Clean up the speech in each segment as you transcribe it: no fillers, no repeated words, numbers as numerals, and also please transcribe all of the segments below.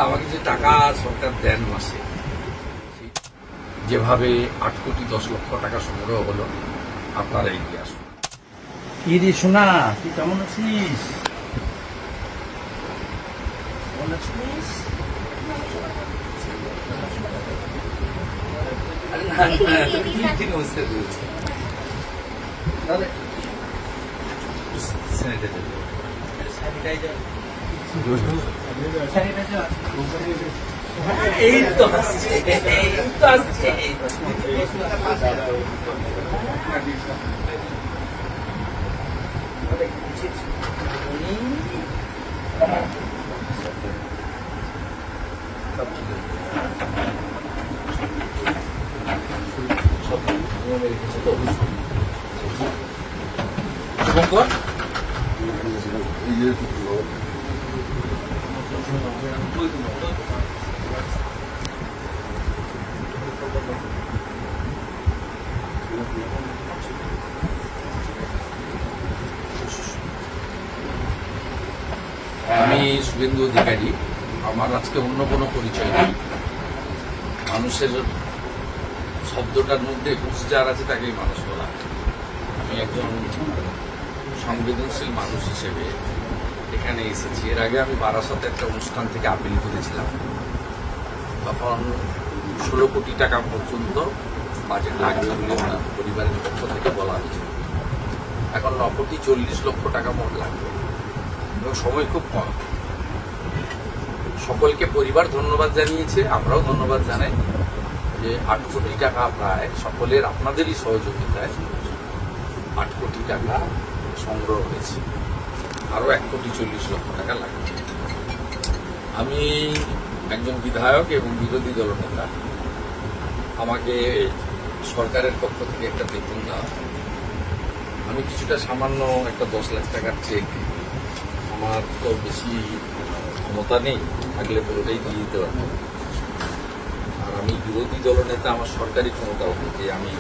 আমাকে যে টাকা সরকার দেন মাসে, যেভাবে 8 কোটি 10 লক্ষ টাকা সংগ্রহ হলো, আপনারা এগিয়ে আসুন। কি রে সোনা, তুই কেমন আছিস? কেমন আছিস? এই তো আসছে, এই তো আসছে। শুভঙ্কর, আমি শুভেন্দু অধিকারী। আমার আজকে অন্য কোনো পরিচয় নেই। মানুষের শব্দটার মধ্যে হুঁশ যার আছে তাকেই মানুষ বলা। আমি একজন সংবেদনশীল মানুষ হিসেবে এখানে এসেছি। এর আগে আমি বারাসাতে একটা অনুষ্ঠান থেকে আপিল করেছিলাম। তখন 16 কোটি টাকা পর্যন্ত বাজেট লাগবে বলে পরিবারের পক্ষ থেকে বলা হয়েছিল। এখন 9 কোটি 40 লক্ষ টাকা মোট লাগবে এবং সময় খুব কম। সকলকে পরিবার ধন্যবাদ জানিয়েছে, আমরাও ধন্যবাদ জানাই যে 8 কোটি টাকা প্রায় সকলের আপনাদেরই সহযোগিতায় 8 কোটি টাকা সংগ্রহ হয়েছে। আরও 1 কোটি 40 লক্ষ টাকা লাগবে। আমি একজন বিধায়ক এবং বিরোধী দলনেতা। আমাকে সরকারের পক্ষ থেকে একটা বেতন দেওয়া। আমি কিছুটা সামান্য একটা 10 লাখ টাকার চেক, আমার তো বেশি ক্ষমতা নেই, থাকলে পুরোটাই দিয়ে দিতে পারতাম। আর আমি বিরোধী দলনেতা, আমার সরকারি ক্ষমতা যে আমি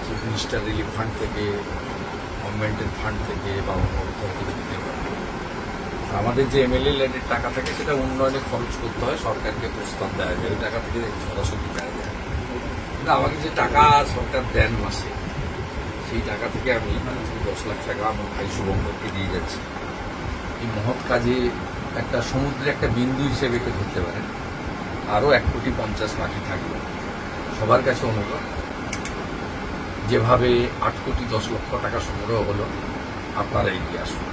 চিফ মিনিস্টার রিলিফ ফান্ড থেকে, গভর্নমেন্টের ফান্ড থেকে বা অন্য কোথাও থেকে দিতে পারবো। আমাদের যে এমএলএ ল্যান্ডের টাকা থাকে সেটা উন্নয়নে খরচ করতে হয়, সরকারকে প্রস্তাব দেওয়া যায়, ওই টাকা থেকে সরাসরি দেওয়া যায়। কিন্তু আমাকে যে টাকা সরকার দেন মাসে, সেই টাকা থেকে আমি 10 লাখ টাকা আমার ভাই শুভঙ্করকে দিয়ে যাচ্ছি। এই মহৎ কাজে একটা সমুদ্রে একটা বিন্দু হিসেবে কে ধরতে পারেন। আরও 1 কোটি 50 বাকি থাকবে। সবার কাছে অনুরোধ, যেভাবে 8 কোটি 10 লক্ষ টাকা সংগ্রহ হলো, আপনারা এগিয়ে আসুন।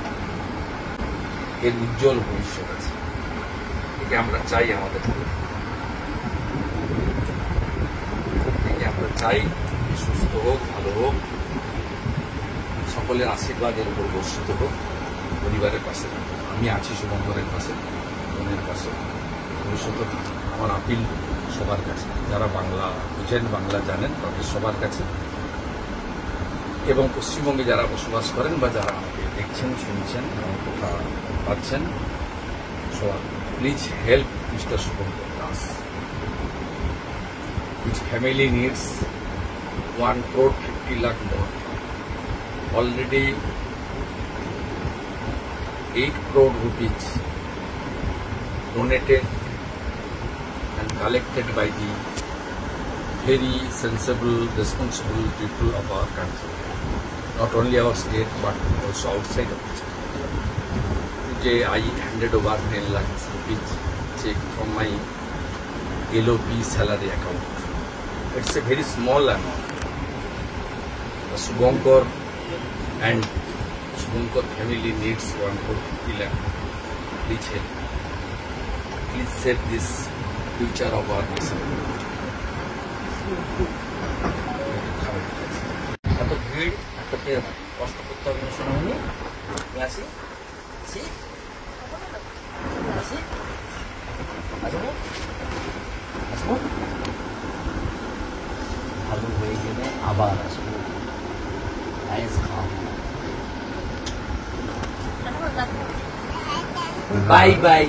এর উজ্জ্বল ভবিষ্যৎ আছে, একে আমরা চাই আমাদের। একে আমরা চাই সুস্থ হোক, ভালো হোক, সকলের আশীর্বাদের উপর বর্ষিত হোক, পরিবারের পাশে থাকুন। আমি আছি শুভঙ্করের পাশে, বোনের পাশে। ভবিষ্যতে আমার আপিল সবার কাছে, যারা বাংলা বুঝেন, বাংলা জানেন, তাদের সবার কাছে, এবং পশ্চিমবঙ্গে যারা বসবাস করেন বা যারা আমাকে দেখছেন, শুনছেন, আমার কথা পাচ্ছেন, সবার please help mister Shubhankar Das. His family needs 1 crore 50 lakh more. Already 8 crore rupees donated and collected by the very sensible, responsible people of our country. Not only our state but also outside of the state. Today I handed over 10 lakhs rupees check from my LOP salary account. It's a very small amount. The Shubhankar and Shubhankar family needs 1 crore 50 lakh. Please help. Please save this future of our nation. এত ভিড়, এত কষ্ট করতে হবে না শোনামনি। আসি আসি আসি আসবো আসবো, ভালো হয়ে গেলে আবার আসবো, আইস খাওয়াবো। Bye bye.